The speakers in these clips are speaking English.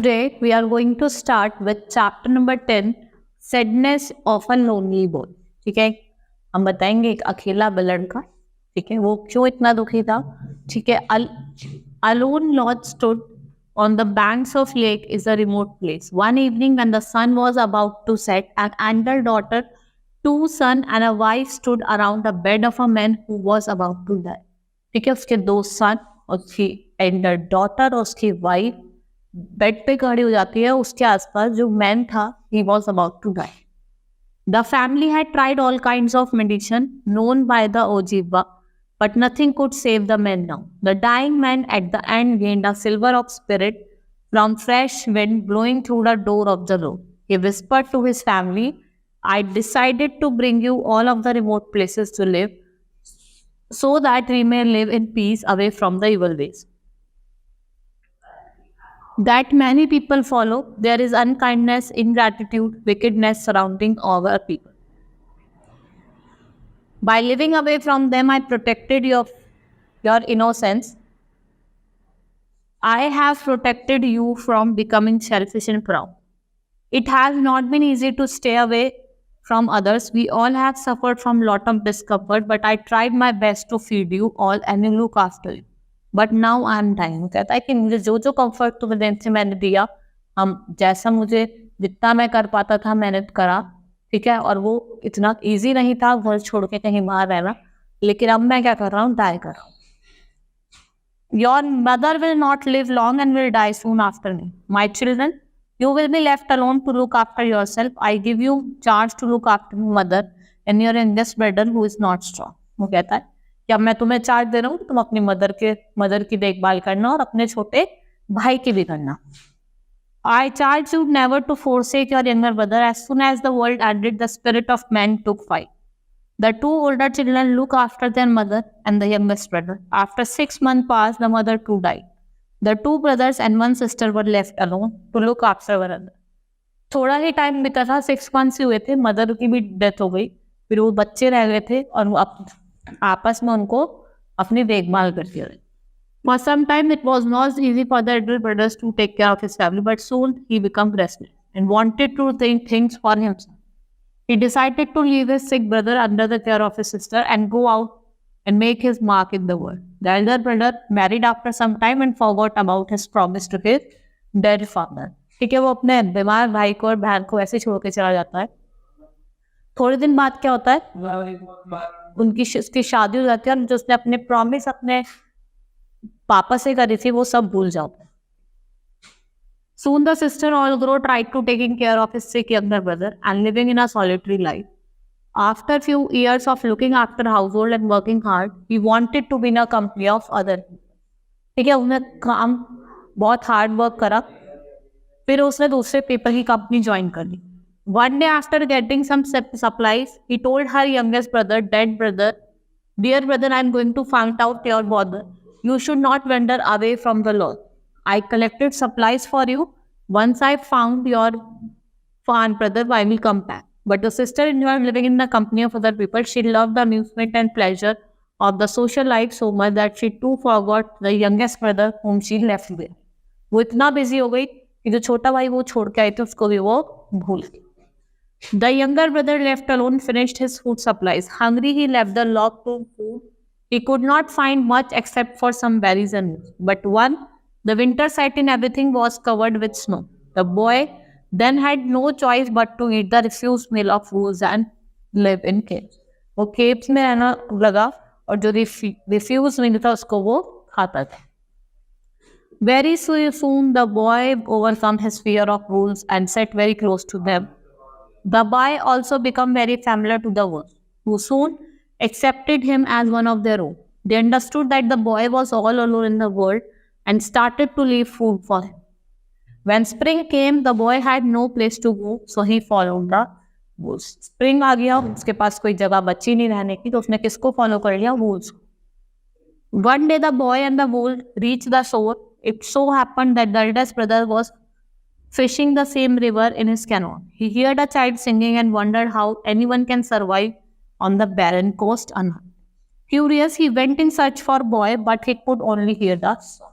Today we are going to start with chapter number 10, Sadness of a Lonely Boy. ठीक है, हम बताएंगे एक अकेला लड़का, ठीक है, वो क्यों इतना दुखी था. ठीक है, a lone lodge stood on the banks of lake is a remote place. One evening when the sun was about to set, an elder daughter, two sons and a wife stood around the bed of a man who was about to die. ठीक है, उसके दो सन और उसकी Elder daughter और उसकी wife bed पे खड़ी हो जाती है. उसके आसपास जो मैन था, he was about to die. The family had tried all kinds of medicine known by the Ojibwa, but nothing could save the man now. The dying man at the end gained a silver of spirit from fresh wind blowing through the door of the room. He whispered to his family, I decided to bring you all of the remote places to live, so that we may live in peace away from the evil ways that many people follow. There is unkindness, ingratitude, wickedness surrounding our people. By living away from them, I protected your innocence. I have protected you from becoming selfish and proud. It has not been easy to stay away from others. We all have suffered from lot of discomfort, but I tried my best to feed you all and look after you. But now I am time. कहता है कि मुझे जो जो comfort तुम्हें देने से मैंने दिया, हम जैसा मुझे जितना मैं कर पाता था मैंने करा. ठीक है, और वो इतना इजी नहीं था घर छोड़ के कहीं बाहर रहना, लेकिन अब मैं क्या कर रहा हूँ, डाई कर रहा हूँ. Your mother will not live long and will die soon after me. My children, you will be left alone to look after yourself. I give you charge to look after mother and your youngest brother who is not strong. वो कहता है कि अब मैं तुम्हें charge दे रहा हूँ, तुम अपनी मदर की देखभाल करना और अपने छोटे भाई की भी करना. I charge you never to forsake your younger brother. As soon as the world ended, the spirit of man took flight. The two older children look after their mother and the youngest brother. After 6 months passed, the mother too died. The two brothers and one sister were left alone to look after one another. थोड़ा ही time बीता था, 6 months ही हुए थे, mother की भी death हो गई, फिर वो बच्चे रह गए थे और वो आपस में उनको अपनी देखभाल करते रहे. For some time it was not easy for the elder brothers to take care of his family, but soon he became restless and wanted to think things for himself. He decided to leave his sick brother under the care of his sister and go out and make his mark in the world. The elder brother married after some time and forgot about his promise to his dead father. ठीक है, वो अपने बीमार भाई को और बहन को ऐसे छोड़ के चला जाता है. थोड़े दिन बाद क्या होता है, उसकी शादी हो जाती है और जो उसने अपने प्रॉमिस अपने पापा से करी थी वो सब भूल जाता है. Soon the sister also tried to taking care of his sick younger brother and living in a solitary life. After few years of looking after household and working hard, he wanted to be in a company of other people. ठीक है, उसने काम बहुत hard work करा, फिर उसने दूसरे people की कंपनी ज्वाइन कर ली. One day after getting some supplies, he told her youngest brother, dead brother, dear brother, I am going to find out your bother. You should not wander away from the Lord. I collected supplies for you. Once I found your brother, I will come back. But the sister enjoyed living in the company of other people. She loved the amusement and pleasure of the social life so much that she too forgot the youngest brother whom she left with. वो इतना busy हो गई कि जो छोटा भाई वो छोड़ के आए थे उसको भी वो भूल गई. The younger brother left alone finished his food supplies. Hungry, he left the log to food. He could not find much except for some berries and nuts. But the winter set in, everything was covered with snow. The boy then had no choice but to eat the refuse meal of wolves and live in caves. वो caves में रहना लगा और जो refuse meal था उसको वो खाता था. Very soon the boy overcome his fear of wolves and sat very close to them. The boy also became very familiar to the wolves, who soon accepted him as one of their own. They understood that the boy was all alone in the world and started to leave food for him. When spring came, the boy had no place to go, so he followed the wolves. Spring आ गया, उसके पास कोई जगह बची नहीं रहने की, तो उसने किसको फॉलो कर लिया, wolves. One day the boy and the wolf reached the shore. It so happened that the eldest brother was fishing the same river in his canoe. He heard a child singing and wondered how anyone can survive on the barren coast unharmed. Curious, he went in search for boy, but he could only hear the song.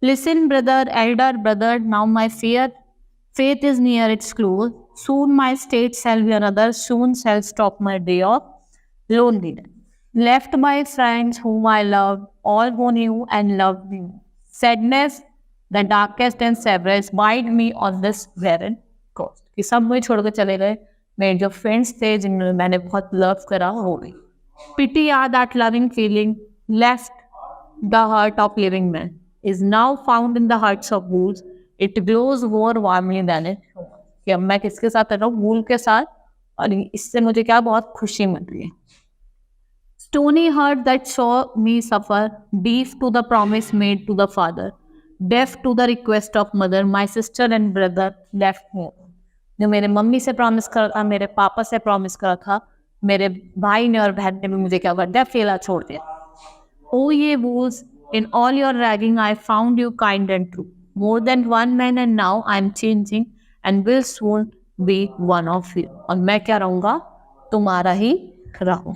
Listen, brother, elder brother, now my faith is near its close. Soon my state shall be another, soon shall stop my day of loneliness. Left my friends whom I loved, all who knew and loved me. Sadness, the darkest and severest, bind me on this barren coast. कि सब मुझे छोड़ के चले गए, मेरे जो friends थे जिन्हें मैंने बहुत लव करा हो गई. Pity are that loving feeling left the heart of living man is now found in the hearts of wolves. It glows more warmly than it. कि अब मैं किसके साथ रह रहा हूँ, वूल के साथ, और इससे मुझे क्या बहुत खुशी मिल रही है. Stony heart that saw me suffer, deaf to the promise made to the father, deaf to the request of mother, my sister and brother left me. जो मेरे मम्मी से प्रॉमिस करा था, मेरे पापा से प्रॉमिस करा था, मेरे भाई ने और बहन ने भी मुझे क्या कर दिया, अकेला छोड़ दिया. Oh ye wolves, in all your ragging I found you kind and true. More than one man and now I am changing and will soon be one of you. और मैं क्या रहूँगा, तुम्हारा ही रहूँ.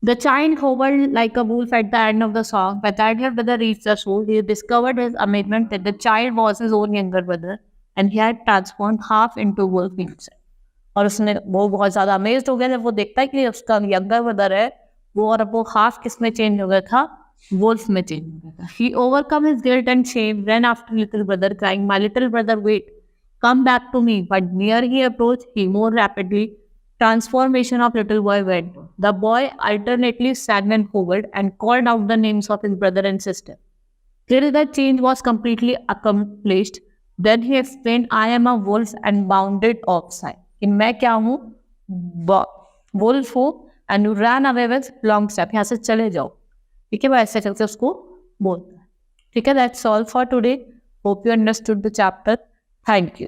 The child hovered like a wolf at the end of the song. When the elder brother reached the shore, he discovered his amazement that the child was his own younger brother and he had transformed half into wolf himself. और उसने वो बहुत ज़्यादा amazed हो गया जब वो देखता है कि उसका यंगर ब्रदर है वो, और अब वो हाफ किस में चेंज हो गया था, वुल्फ में चेंज हो गया था. He overcome his guilt and shame, ran after little brother crying, "My little brother, wait, come back to me." But near he approached, he more rapidly transformation of little boy went. The boy alternately sang and hovered and called out the names of his brother and sister. Till the change was completely accomplished, then he explained, "I am a wolf and bounded offside." कि मैं क्या हूँ, wolf हूँ, and you run away with long step, यहाँ से चले जाओ. ठीक है, वो ऐसे चलते उसको बोलता है. ठीक है, that's all for today. Hope you understood the chapter. Thank you.